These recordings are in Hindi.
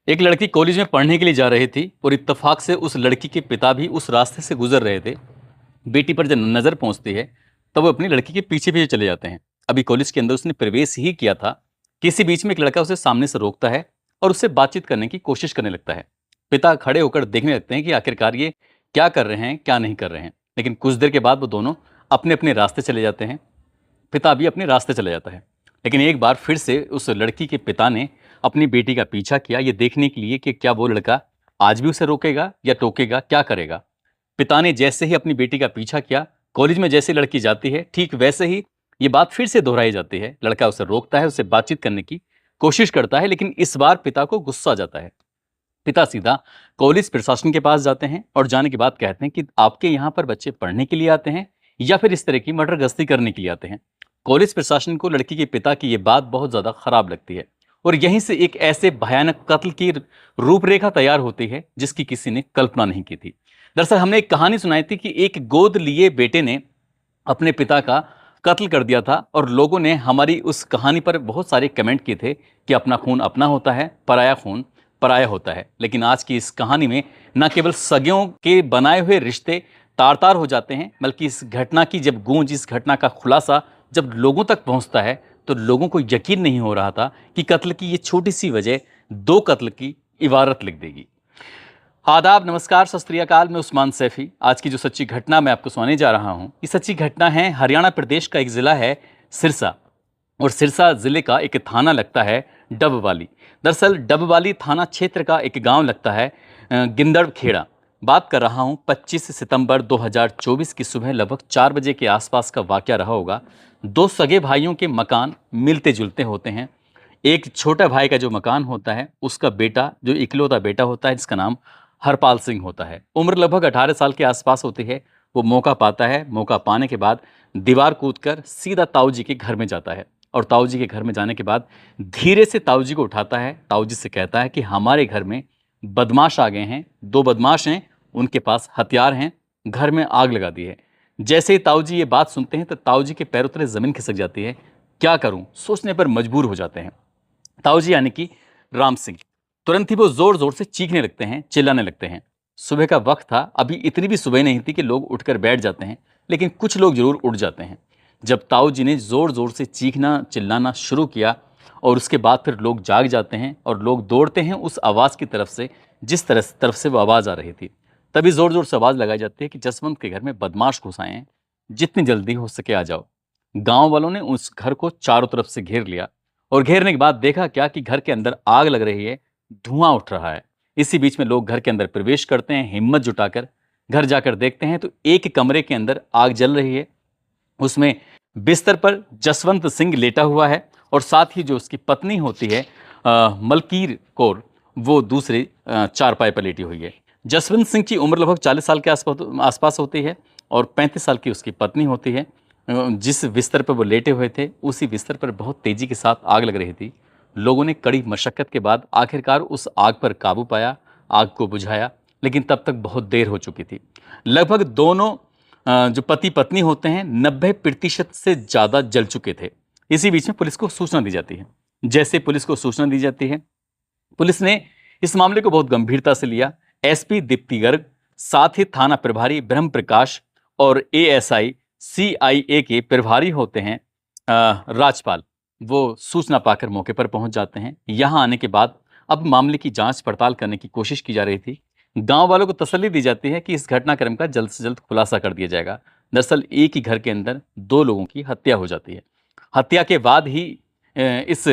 एक लड़की कॉलेज में पढ़ने के लिए जा रही थी और इत्तेफाक से उस लड़की के पिता भी उस रास्ते से गुजर रहे थे। बेटी पर जब नज़र पहुंचती है तब वो अपनी लड़की के पीछे पीछे चले जाते हैं। अभी कॉलेज के अंदर उसने प्रवेश ही किया था कि इसी बीच में एक लड़का उसे सामने से रोकता है और उससे बातचीत करने की कोशिश करने लगता है। पिता खड़े होकर देखने लगते हैं कि आखिरकार ये क्या कर रहे हैं क्या नहीं कर रहे हैं, लेकिन कुछ देर के बाद वो दोनों अपने अपने रास्ते चले जाते हैं। पिता भी अपने रास्ते चला जाता है। लेकिन एक बार फिर से उस लड़की के पिता ने अपनी बेटी का पीछा किया, ये देखने के लिए कि क्या वो लड़का आज भी उसे रोकेगा या टोकेगा, क्या करेगा। पिता ने जैसे ही अपनी बेटी का पीछा किया, कॉलेज में जैसे लड़की जाती है ठीक वैसे ही ये बात फिर से दोहराई जाती है। लड़का उसे रोकता है, उससे बातचीत करने की कोशिश करता है, लेकिन इस बार पिता को गुस्सा आ जाता है। पिता सीधा कॉलेज प्रशासन के पास जाते हैं और जाने के बाद कहते हैं कि आपके यहाँ पर बच्चे पढ़ने के लिए आते हैं या फिर इस तरह की मर्डर गश्ती करने के लिए आते हैं। कॉलेज प्रशासन को लड़की के पिता की ये बात बहुत ज्यादा खराब लगती है और यहीं से एक ऐसे भयानक कत्ल की रूपरेखा तैयार होती है जिसकी किसी ने कल्पना नहीं की थी। दरअसल हमने एक कहानी सुनाई थी कि एक गोद लिए बेटे ने अपने पिता का कत्ल कर दिया था और लोगों ने हमारी उस कहानी पर बहुत सारे कमेंट किए थे कि अपना खून अपना होता है, पराया खून पराया होता है। लेकिन आज की इस कहानी में न केवल सगे के बनाए हुए रिश्ते तार तार हो जाते हैं, बल्कि इस घटना की जब गूंज, इस घटना का खुलासा जब लोगों तक पहुंचता है तो लोगों को यकीन नहीं हो रहा था कि कत्ल की ये छोटी सी वजह दो कत्ल की इबारत लिख देगी। आदाब, नमस्कार, सत श्री अकाल। मैं उस्मान सैफी। आज की जो सच्ची घटना मैं आपको सुनाने जा रहा हूं, ये सच्ची घटना है हरियाणा प्रदेश का एक जिला है सिरसा, और सिरसा जिले का एक थाना लगता है डबवाली। दरअसल डबवाली थाना क्षेत्र का एक गांव लगता है गिंदड़ खेड़ा। बात कर रहा हूं 25 सितंबर 2024 की सुबह लगभग 4 बजे के आसपास का वाकया रहा होगा। दो सगे भाइयों के मकान मिलते जुलते होते हैं। एक छोटा भाई का जो मकान होता है उसका बेटा, जो इकलौता बेटा होता है, जिसका नाम हरपाल सिंह होता है, उम्र लगभग 18 साल के आसपास होती है। वो मौका पाता है, मौका पाने के बाद दीवार कूदकर सीधा ताऊ जी के घर में जाता है और ताऊ जी के घर में जाने के बाद धीरे से ताऊ जी को उठाता है। ताऊ जी से कहता है कि हमारे घर में बदमाश आ गए हैं, दो बदमाश हैं, उनके पास हथियार हैं, घर में आग लगा दी है। जैसे ही ताऊ जी ये बात सुनते हैं तो ताऊ जी के पैरों तले जमीन खिसक जाती है। क्या करूं, सोचने पर मजबूर हो जाते हैं। ताऊ जी यानी कि राम सिंह, तुरंत ही वो जोर जोर से चीखने लगते हैं, चिल्लाने लगते हैं। सुबह का वक्त था, अभी इतनी भी सुबह नहीं थी कि लोग उठकर बैठ जाते हैं, लेकिन कुछ लोग जरूर उठ जाते हैं। जब ताऊ जी ने जोर जोर से चीखना चिल्लाना शुरू किया और उसके बाद फिर लोग जाग जाते हैं और लोग दौड़ते हैं उस आवाज़ की तरफ से जिस तरफ से वो आवाज़ आ रही थी। तभी जोर जोर से आवाज़ लगाई जाती है कि जसवंत के घर में बदमाश घुस आए हैं, जितनी जल्दी हो सके आ जाओ। गांव वालों ने उस घर को चारों तरफ से घेर लिया और घेरने के बाद देखा क्या कि घर के अंदर आग लग रही है, धुआं उठ रहा है। इसी बीच में लोग घर के अंदर प्रवेश करते हैं, हिम्मत जुटाकर घर जाकर देखते हैं तो एक कमरे के अंदर आग जल रही है। उसमें बिस्तर पर जसवंत सिंह लेटा हुआ है और साथ ही जो उसकी पत्नी होती है मलकीर कौर, वो दूसरे चारपाई पर लेटी हुई है। जसवंत सिंह की उम्र लगभग 40 साल के आसपास होती है और 35 साल की उसकी पत्नी होती है। जिस बिस्तर पर वो लेटे हुए थे उसी बिस्तर पर बहुत तेजी के साथ आग लग रही थी। लोगों ने कड़ी मशक्कत के बाद आखिरकार उस आग पर काबू पाया, आग को बुझाया, लेकिन तब तक बहुत देर हो चुकी थी। लगभग दोनों जो पति पत्नी होते हैं 90% से ज़्यादा जल चुके थे। इसी बीच में पुलिस को सूचना दी जाती है। जैसे पुलिस को सूचना दी जाती है, पुलिस ने इस मामले को बहुत गंभीरता से लिया। एसपी दीप्ति गर्ग, साथ ही थाना प्रभारी ब्रह्म प्रकाश और एएसआई सीआईए के प्रभारी होते हैं राजपाल, वो सूचना पाकर मौके पर पहुंच जाते हैं। यहां आने के बाद अब मामले की जांच पड़ताल करने की कोशिश की जा रही थी। गांव वालों को तसल्ली दी जाती है कि इस घटनाक्रम का जल्द से जल्द खुलासा कर दिया जाएगा। दरअसल एक ही घर के अंदर दो लोगों की हत्या हो जाती है। हत्या के बाद ही इस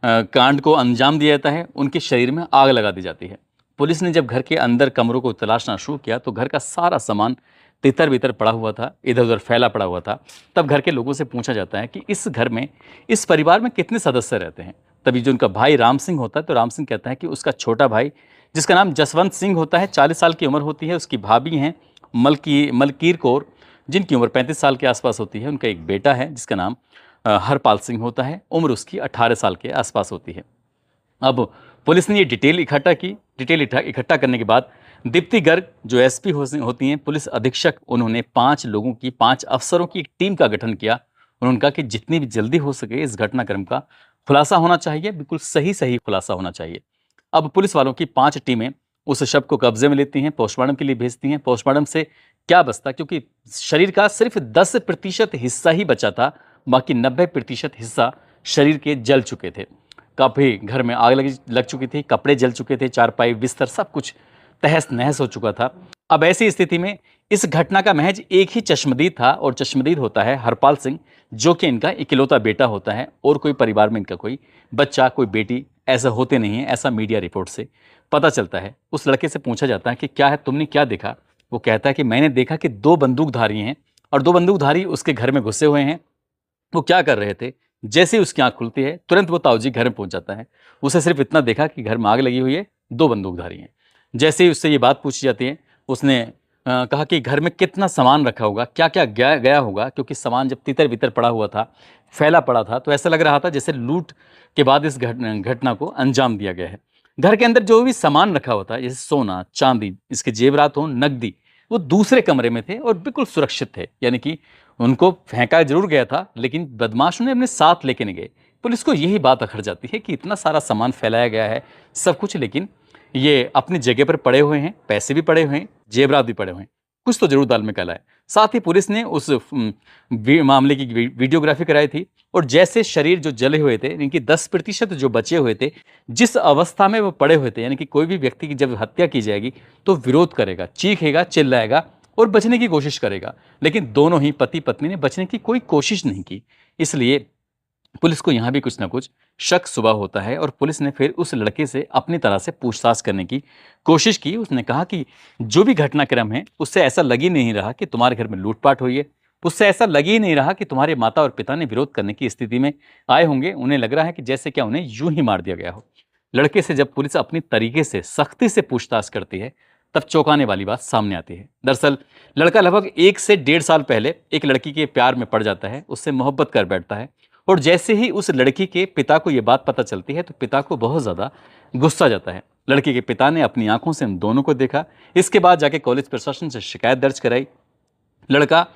कांड को अंजाम दिया जाता है, उनके शरीर में आग लगा दी जाती है। पुलिस ने जब घर के अंदर कमरों को तलाशना शुरू किया तो घर का सारा सामान तितर बितर पड़ा हुआ था, इधर उधर फैला पड़ा हुआ था। तब घर के लोगों से पूछा जाता है कि इस घर में, इस परिवार में कितने सदस्य रहते हैं। तभी जो उनका भाई राम सिंह होता है तो राम सिंह कहता है कि उसका छोटा भाई, जिसका नाम जसवंत सिंह होता है, 40 साल की उम्र होती है, उसकी भाभी हैं मलकीर कौर, जिनकी उम्र 35 साल के आसपास होती है। उनका एक बेटा है जिसका नाम हरपाल सिंह होता है, उम्र उसकी 18 साल के आसपास होती है। अब पुलिस ने ये डिटेल इकट्ठा की। डिटेल इकट्ठा करने के बाद दीप्ति गर्ग जो एसपी होती हैं, पुलिस अधीक्षक, उन्होंने 5 लोगों की, 5 अफसरों की एक टीम का गठन किया। उन्होंने कहा कि जितनी भी जल्दी हो सके इस घटनाक्रम का खुलासा होना चाहिए, बिल्कुल सही सही खुलासा होना चाहिए। अब पुलिस वालों की 5 टीमें उस शव को कब्जे में लेती हैं, पोस्टमार्टम के लिए भेजती हैं। पोस्टमार्टम से क्या बचता, क्योंकि शरीर का सिर्फ 10% हिस्सा ही बचा था, बाकी 90% हिस्सा शरीर के जल चुके थे। काफ़ी घर में आग लग चुकी थी, कपड़े जल चुके थे, चारपाई बिस्तर सब कुछ तहस नहस हो चुका था। अब ऐसी स्थिति में इस घटना का महज एक ही चश्मदीद था, और चश्मदीद होता है हरपाल सिंह, जो कि इनका इकलौता बेटा होता है, और कोई परिवार में इनका कोई बच्चा, कोई बेटी ऐसा होते नहीं है, ऐसा मीडिया रिपोर्ट से पता चलता है। उस लड़के से पूछा जाता है कि क्या है, तुमने क्या देखा? वो कहता है कि मैंने देखा कि 2 बंदूकधारी हैं, और 2 बंदूकधारी उसके घर में घुसे हुए हैं। वो क्या कर रहे थे? जैसे ही उसकी आंख खुलती है, तुरंत वो ताऊजी घर में पहुंच जाता है। उसे सिर्फ इतना देखा कि घर में आग लगी हुई है, 2 बंदूकधारी हैं। जैसे ही उससे ये बात पूछी जाती है, उसने कहा कि घर में कितना सामान रखा होगा, क्या क्या गया गया होगा, क्योंकि सामान जब तितर बितर पड़ा हुआ था, फैला पड़ा था, तो ऐसा लग रहा था जैसे लूट के बाद इस घटना को अंजाम दिया गया है। घर के अंदर जो भी सामान रखा होता है, जैसे सोना चांदी, इसके जेवरात हो, नकदी, वो दूसरे कमरे में थे और बिल्कुल सुरक्षित थे। यानी कि उनको फेंका जरूर गया था, लेकिन बदमाश उन्हें अपने साथ लेके नहीं गए। पुलिस को यही बात अखर जाती है कि इतना सारा सामान फैलाया गया है, सब कुछ, लेकिन ये अपनी जगह पर पड़े हुए हैं, पैसे भी पड़े हुए हैं, जेवरात भी पड़े हुए हैं, कुछ तो जरूर दाल में काला है। साथ ही पुलिस ने उस मामले की वीडियोग्राफी कराई थी, और जैसे शरीर जो जले हुए थे, इनकी 10% जो बचे हुए थे, जिस अवस्था में वो पड़े हुए थे, यानी कि कोई भी व्यक्ति की जब हत्या की जाएगी तो विरोध करेगा, चीखेगा, चिल्लाएगा और बचने की कोशिश करेगा, लेकिन दोनों ही पति पत्नी ने बचने की कोई कोशिश नहीं की। इसलिए पुलिस को यहाँ भी कुछ ना कुछ शक सुबह होता है, और पुलिस ने फिर उस लड़के से अपनी तरह से पूछताछ करने की कोशिश की। उसने कहा कि जो भी घटनाक्रम है, उससे ऐसा लग ही नहीं रहा कि तुम्हारे घर में लूटपाट हुई है, उससे ऐसा लग ही नहीं रहा कि तुम्हारे माता और पिता ने विरोध करने की स्थिति में आए होंगे। उन्हें लग रहा है कि जैसे क्या उन्हें यूं ही मार दिया गया हो। लड़के से जब पुलिस अपनी तरीके से सख्ती से पूछताछ करती है, तब चौंकाने वाली बात सामने आती है। दरअसल लड़का लगभग 1 से 1.5 साल पहले एक लड़की के प्यार में पड़ जाता है, उससे मोहब्बत कर बैठता है, और जैसे ही उस लड़की के पिता को यह बात पता चलती है, तो पिता को बहुत ज़्यादा गुस्सा जाता है। लड़की के पिता ने अपनी आंखों से उन दोनों को देखा। इसके बाद जाके कॉलेज प्रशासन से शिकायत दर्ज कराई। लड़का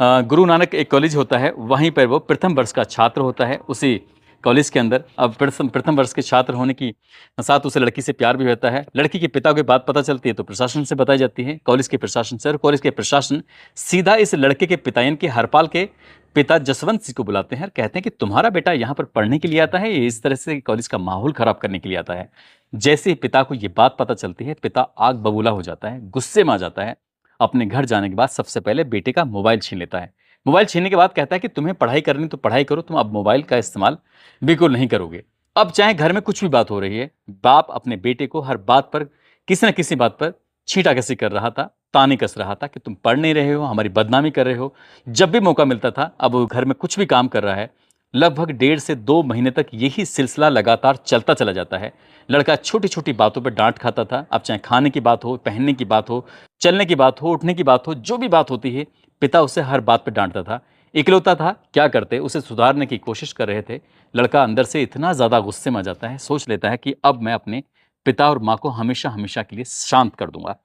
गुरु नानक एक कॉलेज होता है, वहीं पर वो प्रथम वर्ष का छात्र होता है उसी कॉलेज के अंदर। अब प्रथम वर्ष के छात्र होने की साथ उसे लड़की से प्यार भी होता है। लड़की के पिता को बात पता चलती है तो प्रशासन से बताई जाती है, कॉलेज के प्रशासन से, और कॉलेज के प्रशासन सीधा इस लड़के के पिता यानी कि हरपाल के पिता जसवंत सिंह को बुलाते हैं और कहते हैं कि तुम्हारा बेटा यहाँ पर पढ़ने के लिए आता है, ये इस तरह से कॉलेज का माहौल खराब करने के लिए आता है। जैसे ही पिता को ये बात पता चलती है, पिता आग बबूला हो जाता है, गुस्से में आ जाता है। अपने घर जाने के बाद सबसे पहले बेटे का मोबाइल छीन लेता है। मोबाइल छीनने के बाद कहता है कि तुम्हें पढ़ाई करनी तो पढ़ाई करो, तुम अब मोबाइल का इस्तेमाल बिल्कुल नहीं करोगे। अब चाहे घर में कुछ भी बात हो रही है, बाप अपने बेटे को हर बात पर, किसी न किसी बात पर छींटाकसी कर रहा था, ताने कस रहा था कि तुम पढ़ नहीं रहे हो, हमारी बदनामी कर रहे हो। जब भी मौका मिलता था, अब वो घर में कुछ भी काम कर रहा है। लगभग 1.5 से 2 महीने तक यही सिलसिला लगातार चलता चला जाता है। लड़का छोटी छोटी बातों पर डांट खाता था। अब चाहे खाने की बात हो, पहनने की बात हो, चलने की बात हो, उठने की बात हो, जो भी बात होती है, पिता उसे हर बात पर डांटता था। इकलौता था, क्या करते, उसे सुधारने की कोशिश कर रहे थे। लड़का अंदर से इतना ज़्यादा गुस्से में आ जाता है, सोच लेता है कि अब मैं अपने पिता और माँ को हमेशा हमेशा के लिए शांत कर दूंगा।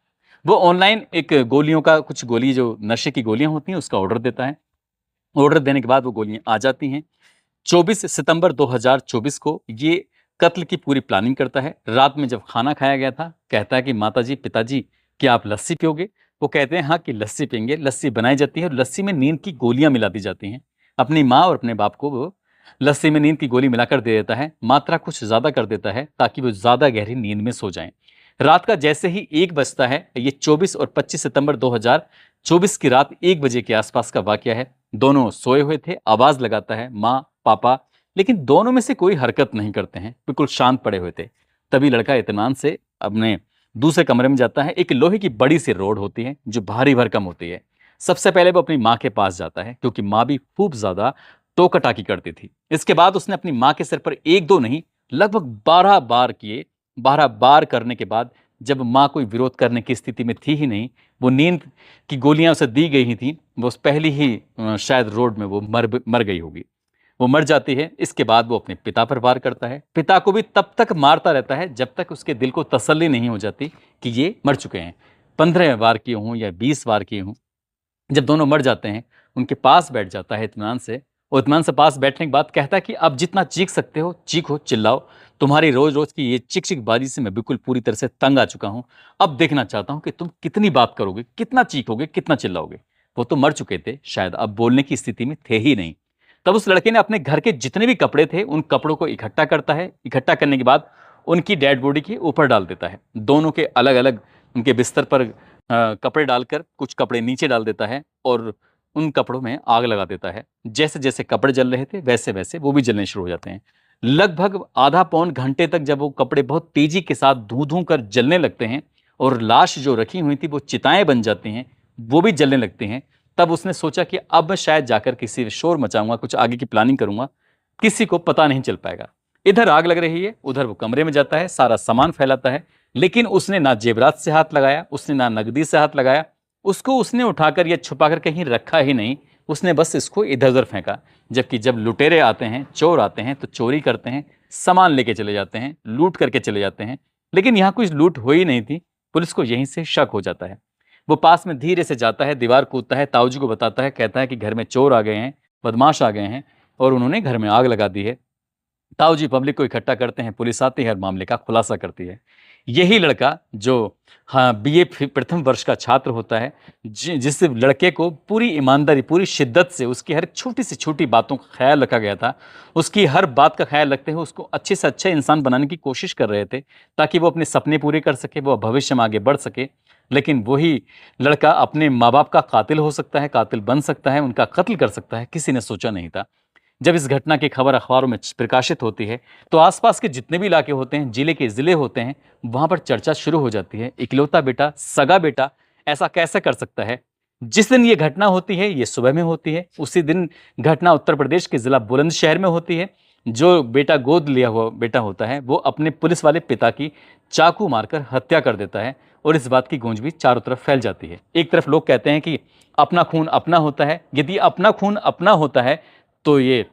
वो ऑनलाइन एक गोलियों का, कुछ गोली जो नशे की गोलियां होती हैं, उसका ऑर्डर देता है। ऑर्डर देने के बाद वो गोलियां आ जाती हैं। 24 सितंबर 2024 को ये कत्ल की पूरी प्लानिंग करता है। रात में जब खाना खाया गया था, कहता है कि माताजी, पिताजी, क्या आप लस्सी पियोगे? वो कहते हैं हाँ कि लस्सी पियेंगे। लस्सी बनाई जाती है और लस्सी में नींद की गोलियां मिला दी जाती हैं। अपनी माँ और अपने बाप को वो लस्सी में नींद की गोली मिलाकर दे देता है। मात्रा कुछ ज़्यादा कर देता है ताकि वो ज़्यादा गहरी नींद में सो जाएं। रात का जैसे ही 1 बजता है, ये 24 और 25 सितंबर 2024 की रात 1 बजे के आसपास का वाकया है। दोनों सोए हुए थे, आवाज़ लगाता है माँ, पापा, लेकिन दोनों में से कोई हरकत नहीं करते हैं, बिल्कुल शांत पड़े हुए थे। तभी लड़का इत्मीनान से अपने दूसरे कमरे में जाता है। एक लोहे की बड़ी सी रोड होती है जो भारी भरकम होती है। सबसे पहले वो अपनी माँ के पास जाता है, क्योंकि माँ भी खूब ज्यादा टोका-टाकी करती थी। इसके बाद उसने अपनी माँ के सिर पर 1-2 नहीं, लगभग 12 बार किए। 12 बार करने के बाद जब माँ कोई विरोध करने की स्थिति में थी ही नहीं, वो नींद की गोलियां उसे दी गई ही थी, वो उस पहली ही शायद रोड में वो मर गई होगी। वो मर जाती है। इसके बाद वो अपने पिता पर वार करता है। पिता को भी तब तक मारता रहता है जब तक उसके दिल को तसल्ली नहीं हो जाती कि ये मर चुके हैं। 15 वार किए हों या 20 वार किए हों। जब दोनों मर जाते हैं, उनके पास बैठ जाता है इत्मीनान से वो इत्मीनान से पास बैठने के बाद कहता है कि अब जितना चीख सकते हो चीखो, चिल्लाओ। तुम्हारी रोज रोज की ये चिक चिक बाजी से मैं बिल्कुल पूरी तरह से तंग आ चुका हूं। अब देखना चाहता हूं कि तुम कितनी बात करोगे, कितना चीखोगे, कितना चिल्लाओगे। वो तो मर चुके थे, शायद अब बोलने की स्थिति में थे ही नहीं। तब उस लड़के ने अपने घर के जितने भी कपड़े थे उन कपड़ों को इकट्ठा करता है। इकट्ठा करने के बाद उनकी डेड बॉडी के ऊपर डाल देता है। दोनों के अलग अलग उनके बिस्तर पर कपड़े डालकर कुछ कपड़े नीचे डाल देता है और उन कपड़ों में आग लगा देता है। जैसे जैसे कपड़े जल रहे थे वैसे वैसे वो भी जलने शुरू हो जाते हैं। लगभग आधा पौन घंटे तक जब वो कपड़े बहुत तेजी के साथ धू धू कर जलने लगते हैं और लाश जो रखी हुई थी वो चिताएं बन जाती हैं, वो भी जलने लगती हैं, तब उसने सोचा कि अब मैं शायद जाकर किसी से शोर मचाऊंगा, कुछ आगे की प्लानिंग करूंगा, किसी को पता नहीं चल पाएगा। इधर आग लग रही है, उधर वो कमरे में जाता है, सारा सामान फैलाता है, लेकिन उसने ना जेवरात से हाथ लगाया, उसने ना नगदी से हाथ लगाया। उसको उसने उठाकर या छुपाकर कहीं रखा ही नहीं, उसने बस इसको इधर उधर फेंका। जबकि जब लुटेरे आते हैं, चोर आते हैं तो चोरी करते हैं, सामान लेके चले जाते हैं, लूट करके चले जाते हैं। लेकिन यहाँ कुछ लूट हो ही नहीं थी। पुलिस को यहीं से शक हो जाता है। वो पास में धीरे से जाता है, दीवार कूदता है, ताऊजी को बताता है, कहता है कि घर में चोर आ गए हैं, बदमाश आ गए हैं और उन्होंने घर में आग लगा दी है। ताऊजी पब्लिक को इकट्ठा करते हैं, पुलिस आती है और मामले का खुलासा करती है। यही लड़का जो हाँ बीए प्रथम वर्ष का छात्र होता है, जिस लड़के को पूरी ईमानदारी, पूरी शिद्दत से उसकी हर छोटी से छोटी बातों का ख्याल रखा गया था, उसकी हर बात का ख्याल रखते हुए उसको अच्छे से अच्छा इंसान बनाने की कोशिश कर रहे थे ताकि वो अपने सपने पूरे कर सके, वो भविष्य में आगे बढ़ सके। लेकिन वही लड़का अपने माँ बाप का कातिल हो सकता है, कातिल बन सकता है, उनका कत्ल कर सकता है, किसी ने सोचा नहीं था। जब इस घटना की खबर अखबारों में प्रकाशित होती है तो आसपास के जितने भी इलाके होते हैं, जिले के ज़िले होते हैं, वहाँ पर चर्चा शुरू हो जाती है। इकलौता बेटा, सगा बेटा ऐसा कैसे कर सकता है? जिस दिन ये घटना होती है ये सुबह में होती है। उसी दिन घटना उत्तर प्रदेश के ज़िला बुलंदशहर में होती है। जो बेटा गोद लिया हुआ बेटा होता है वो अपने पुलिस वाले पिता की चाकू मारकर हत्या कर देता है और इस बात की गूंज भी चारों तरफ फैल जाती है। एक तरफ लोग कहते हैं कि अपना खून अपना होता है, यदि अपना खून अपना होता है तो ये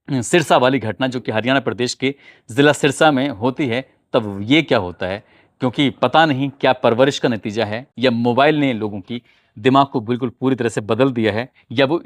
सिरसा वाली घटना जो कि हरियाणा प्रदेश के ज़िला सिरसा में होती है, तब ये क्या होता है? क्योंकि पता नहीं क्या परवरिश का नतीजा है या मोबाइल ने लोगों की दिमाग को बिल्कुल पूरी तरह से बदल दिया है, या वो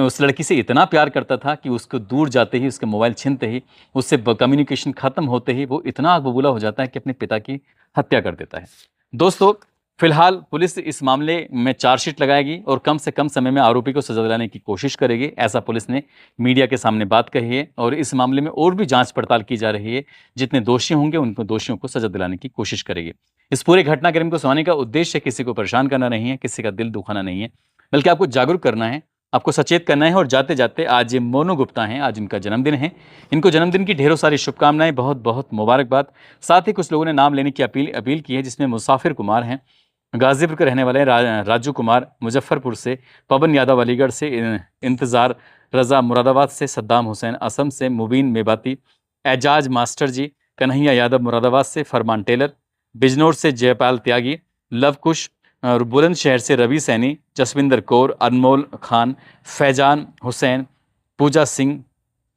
उस लड़की से इतना प्यार करता था कि उसको दूर जाते ही, उसके मोबाइल छीनते ही, उससे कम्युनिकेशन खत्म होते ही वो इतना आग बबूला हो जाता है कि अपने पिता की हत्या कर देता है। दोस्तों, फिलहाल पुलिस इस मामले में चार्जशीट लगाएगी और कम से कम समय में आरोपी को सजा दिलाने की कोशिश करेगी, ऐसा पुलिस ने मीडिया के सामने बात कही है। और इस मामले में और भी जांच पड़ताल की जा रही है। जितने दोषी होंगे उनको दोषियों को सजा दिलाने की कोशिश करेगी। इस पूरे घटनाक्रम को सुनाने का उद्देश्य किसी को परेशान करना नहीं है, किसी का दिल दुखाना नहीं है, बल्कि आपको जागरूक करना है, आपको सचेत करना है। और जाते जाते आज ये मोनू गुप्ता हैं, आज इनका जन्मदिन है। इनको जन्मदिन की ढेरों सारी शुभकामनाएं, बहुत बहुत मुबारकबाद। साथ ही कुछ लोगों ने नाम लेने की अपील की है, जिसमें मुसाफिर कुमार हैं, गाजीपुर के रहने वाले हैं, राजू कुमार मुजफ्फरपुर से, पवन यादव अलीगढ़ से, इंतज़ार रज़ा मुरादाबाद से, सद्दाम हुसैन असम से, मुबीन मेबाती, एजाज मास्टर जी, कन्हैया यादव मुरादाबाद से, फरमान टेलर बिजनौर से, जयपाल त्यागी, लवकुश और बुलंदशहर से, रवि सैनी, जसविंदर कौर, अनमोल खान, फैजान हुसैन, पूजा सिंह,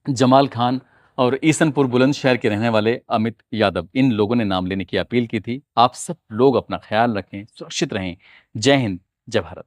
जमाल खान और ईसनपुर बुलंदशहर के रहने वाले अमित यादव, इन लोगों ने नाम लेने की अपील की थी। आप सब लोग अपना ख्याल रखें, सुरक्षित रहें। जय हिंद, जय भारत।